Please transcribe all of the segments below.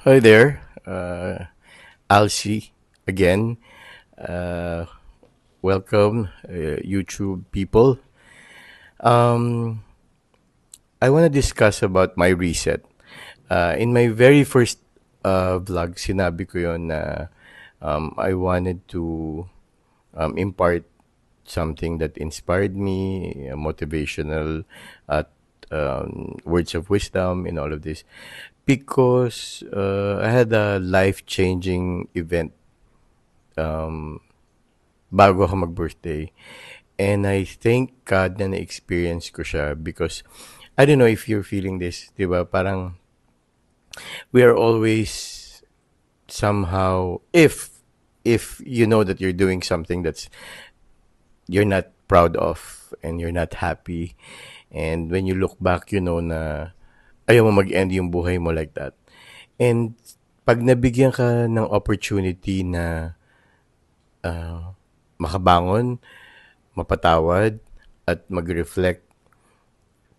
Hi there, Alcy again. Uh, Welcome, YouTube people. Um, I want to discuss about my reset. In my very first vlog, sinabi ko yon na I wanted to impart something that inspired me, motivational words of wisdom in all of this. Because I had a life-changing event bago ako mag-birthday. And I thank God na na-experience ko siya because I don't know if you're feeling this, di ba? Parang we are always somehow, if you know that you're doing something that's you're not proud of and you're not happy, and when you look back, you know na ayaw mo mag-end yung buhay mo like that. And pag nabigyan ka ng opportunity na makabangon, mapatawad, at mag-reflect,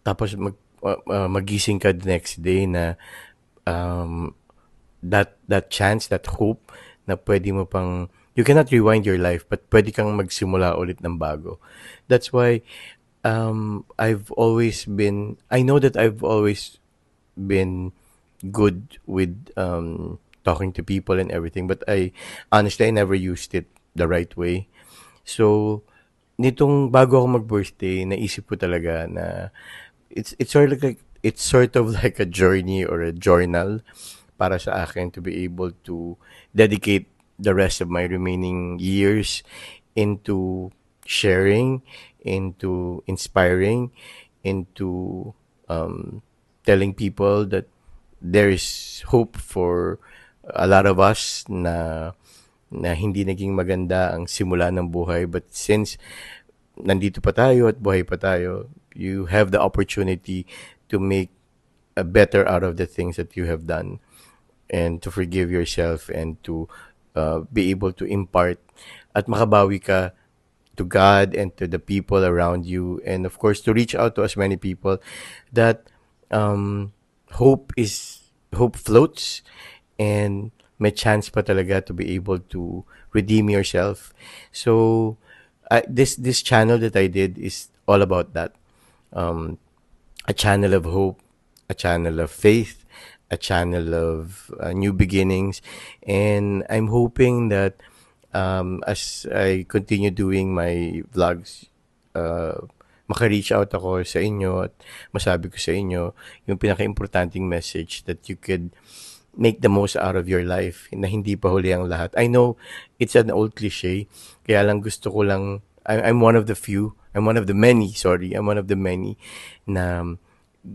tapos magising ka the next day na um, that chance, that hope na pwede mo pang, you cannot rewind your life, but pwede kang magsimula ulit ng bago. That's why I know that I've always been good with talking to people and everything, but honestly, I never used it the right way. So, nitong bago ako mag-birthday, naisip ko talaga na it's sort of like a journey or a journal para sa akin to be able to dedicate the rest of my remaining years into sharing, into inspiring, into telling people that there is hope for a lot of us na hindi naging maganda ang simula ng buhay, but since nandito pa tayo at buhay pa tayo, you have the opportunity to make a better out of the things that you have done, and to forgive yourself, and to be able to impart at makabawi ka to God and to the people around you, and of course to reach out to as many people that um, hope floats, and may chance pa talaga to be able to redeem yourself. So this channel that I did is all about that. Um, a channel of hope, a channel of faith, a channel of new beginnings. And I'm hoping that as I continue doing my vlogs, maka-reach out ako sa inyo at masabi ko sa inyo yung pinaka-importanting message that you could make the most out of your life na hindi pa huli ang lahat. I know it's an old cliche, kaya lang gusto ko lang, I'm one of the few, I'm one of the many na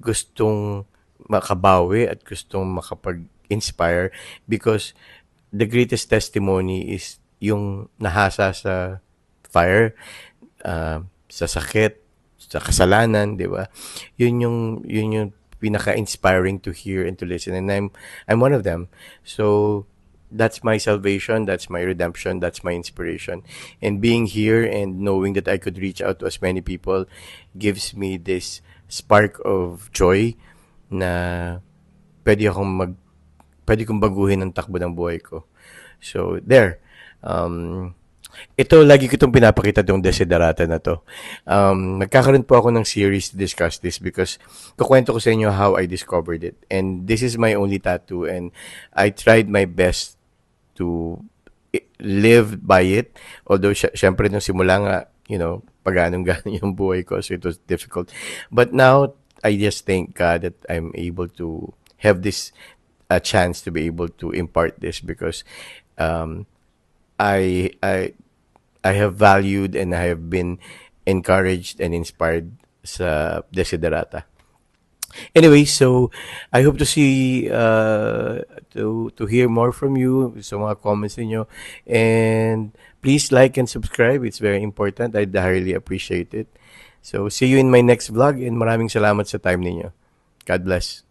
gustong makabawi at gustong makapag-inspire, because the greatest testimony is yung nahasa sa fire, sa sakit, sa kasalanan, di ba? Yun yung pinaka-inspiring to hear and to listen. And I'm one of them. So that's my salvation, that's my redemption, that's my inspiration. And being here and knowing that I could reach out to as many people gives me this spark of joy na pwede akong pwede kong baguhin ang takbo ng buhay ko. So there. Um, Ito, lagi ko itong pinapakita itong desiderata na to. Nagkakaroon po ako ng series to discuss this because kukwento ko sa inyo how I discovered it. And this is my only tattoo, and I tried my best to live by it. Although, syempre, nung simula nga, paganong-ganon yung buhay ko, so it was difficult. But now, I just thank God that I'm able to have this a chance to be able to impart this, because um, I I I have valued and I have been encouraged and inspired sa Desiderata. Anyway, so I hope to see to hear more from you sa mga comments niyo, and please like and subscribe. It's very important. I highly appreciate it. So see you in my next vlog, and maraming salamat sa time ninyo. God bless.